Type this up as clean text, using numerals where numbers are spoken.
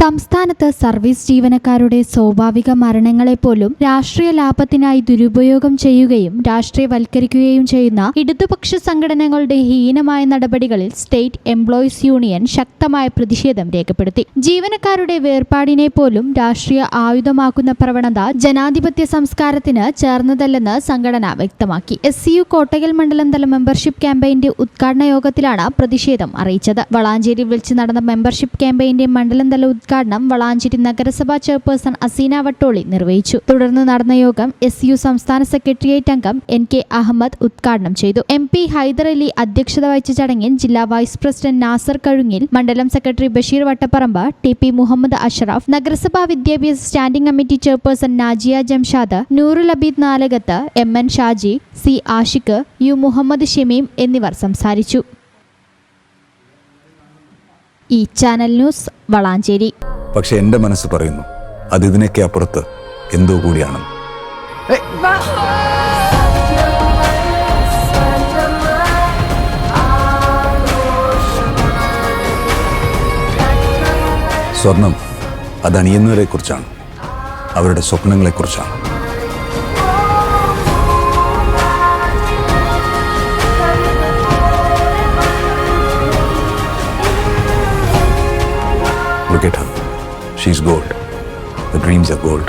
സംസ്ഥാനത്ത് സർവീസ് ജീവനക്കാരുടെ സ്വാഭാവിക മരണങ്ങളെപ്പോലും രാഷ്ട്രീയ ലാഭത്തിനായി ദുരുപയോഗം ചെയ്യുകയും രാഷ്ട്രീയവൽക്കരിക്കുകയും ചെയ്യുന്ന ഇടതുപക്ഷ സംഘടനകളുടെ ഹീനമായ നടപടികളിൽ സ്റ്റേറ്റ് എംപ്ലോയീസ് യൂണിയൻ ശക്തമായ പ്രതിഷേധം രേഖപ്പെടുത്തി. ജീവനക്കാരുടെ വേർപാടിനെ പോലും രാഷ്ട്രീയ ആയുധമാക്കുന്ന പ്രവണത ജനാധിപത്യ സംസ്കാരത്തിന് ചേർന്നതല്ലെന്ന് സംഘടന വ്യക്തമാക്കി. SCU കോട്ടകൽ മണ്ഡലം തല മെമ്പർഷിപ്പ് ക്യാമ്പയിന്റെ ഉദ്ഘാടന യോഗത്തിലാണ് പ്രതിഷേധം അറിയിച്ചത്. വളാഞ്ചേരിയിൽ വെച്ച് നടന്ന മെമ്പർഷിപ്പ് ക്യാമ്പയിന്റെ മണ്ഡലം തല ഉദ്ഘാടനം വളാഞ്ചേരി നഗരസഭാ ചെയർപേഴ്സൺ അസീന വട്ടോളി നിർവഹിച്ചു. തുടർന്ന് നടന്ന യോഗം SCU സംസ്ഥാന സെക്രട്ടേറിയറ്റ് അംഗം NK അഹമ്മദ് ഉദ്ഘാടനം ചെയ്തു. MP ഹൈദർ അലി അധ്യക്ഷത വഹിച്ച ചടങ്ങിൽ ജില്ലാ വൈസ് പ്രസിഡന്റ് നാസർ കഴുങ്ങിൽ, മണ്ഡലം സെക്രട്ടറി ബഷീർ വട്ടപ്പറമ്പ്, TP മുഹമ്മദ് അഷറഫ്, നഗരസഭാ വിദ്യാഭ്യാസ standing committee chairperson Najiya Jamshad, Noorul Abid Nalakath, MN Shaji, C Ashiq, U Muhammad Shameem എന്നിവർ സംസാരിച്ചു. ഈ ചാനൽ ന്യൂസ് വളാഞ്ചേരി. പക്ഷെ എൻ്റെ മനസ്സ് പറയുന്നു അത് ഇതിനൊക്കെ അപ്പുറത്ത് എന്തോ കൂടിയാണ്. സ്വർണം അത് അണിയുന്നവരെ കുറിച്ചാണ്, അവരുടെ സ്വപ്നങ്ങളെ കുറിച്ചാണ്. Look at her. She's gold. The dreams are gold.